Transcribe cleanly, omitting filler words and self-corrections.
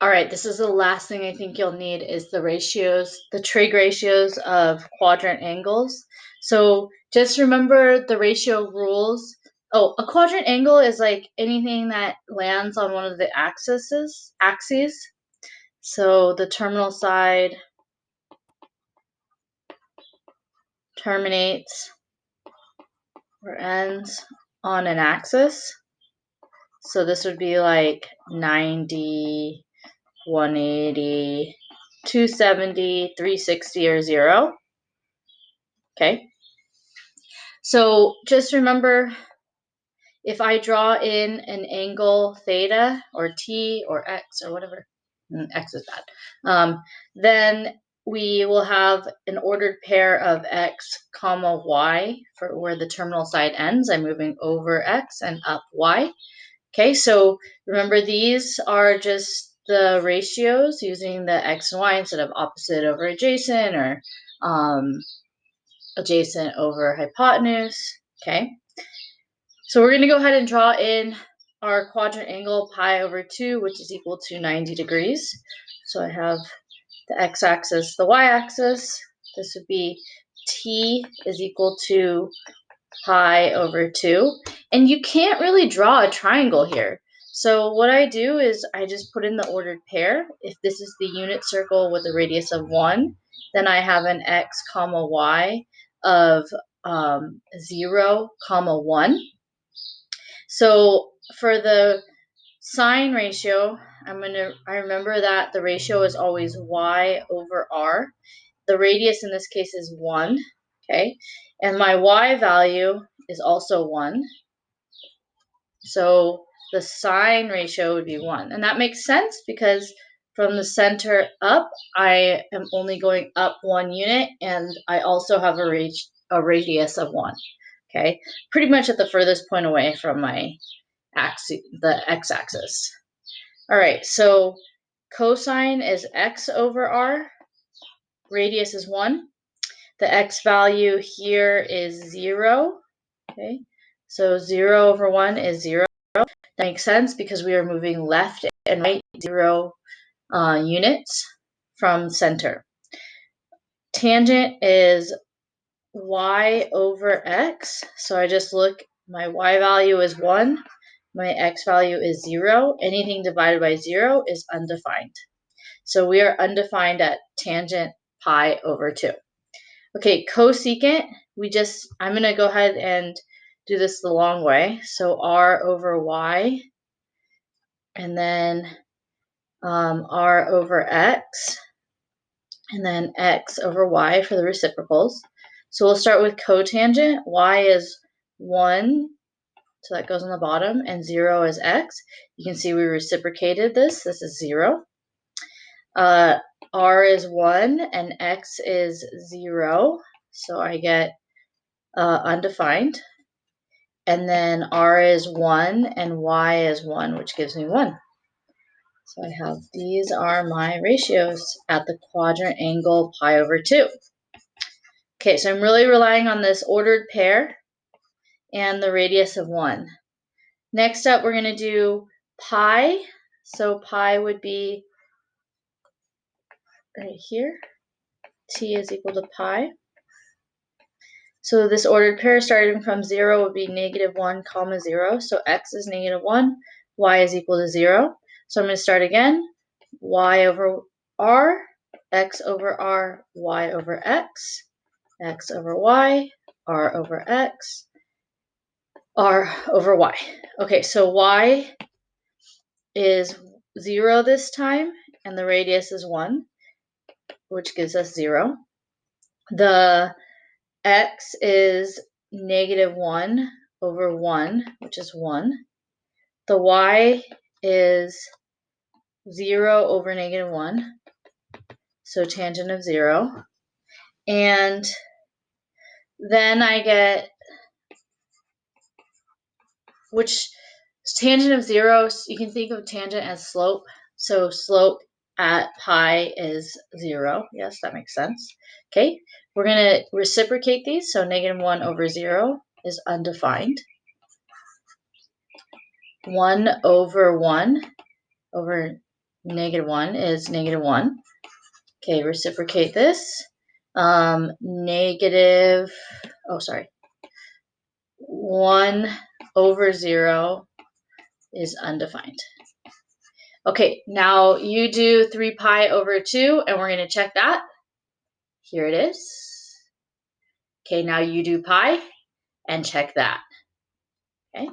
All right, this is the last thing I think you'll need is the ratios, the trig ratios of quadrant angles. So just remember the ratio rules. Oh, a quadrant angle is like anything that lands on one of the axes. So the terminal side terminates or ends on an axis. So this would be like 90, 180, 270, 360, or 0. Okay. So just remember, if I draw in an angle theta or t or x or whatever, x is bad, then we will have an ordered pair of x comma y for where the terminal side ends. I'm moving over x and up y. Okay, so remember these are just the ratios using the x and y instead of opposite over adjacent or adjacent over hypotenuse. Okay, so we're going to go ahead and draw in our quadrant angle pi over 2, which is equal to 90 degrees. So I have the x-axis, the y-axis. This would be t is equal to pi over 2. And you can't really draw a triangle here. So what I do is I just put in the ordered pair. If this is the unit circle with a radius of 1, then I have an x comma y of 0 comma 1. So for the sine ratio, I remember that the ratio is always y over r. The radius in this case is 1, okay? And my y value is also 1. So the sine ratio would be 1. And that makes sense because from the center up, I am only going up 1 unit, and I also have a radius of 1. Okay, pretty much at the furthest point away from my the x-axis. All right, so cosine is x over r, radius is 1. The x value here is 0. Okay, so 0 over 1 is 0. That makes sense because we are moving left and right 0 units from center. Tangent is y over x. So I just look, my y value is 1, my x value is 0. Anything divided by 0 is undefined. So we are undefined at tangent pi over 2. Okay, cosecant, I'm going to go ahead and do this the long way. So r over y, and then r over x, and then x over y for the reciprocals. So we'll start with cotangent. Y is 1, so that goes on the bottom, and 0 is x. You can see we reciprocated this. This is 0. R is 1, and x is 0, so I get undefined. And then r is 1, and y is 1, which gives me 1. So I have, these are my ratios at the quadrant angle pi over 2. Okay, so I'm really relying on this ordered pair and the radius of 1. Next up, we're going to do pi. So pi would be right here. T is equal to pi. So this ordered pair starting from 0 would be -1 comma 0. So x is -1, y is equal to 0. So I'm going to start again. Y over r, x over r, y over x, x over y, r over x, r over y. Okay, so y is 0 this time, and the radius is 1, which gives us 0. The x is -1 over 1, which is 1. The y is 0 over -1, so tangent of 0. And then I get, which tangent of 0, you can think of tangent as slope. So slope at pi is 0. Yes, that makes sense. Okay, we're going to reciprocate these. So -1 over 0 is undefined. 1 over 1 over negative 1 is negative 1. Okay, reciprocate this. Negative, 1 over 0 is undefined. Okay, now you do 3 pi over 2, and we're going to check that. Here it is. Okay, now you do pi and check that. Okay.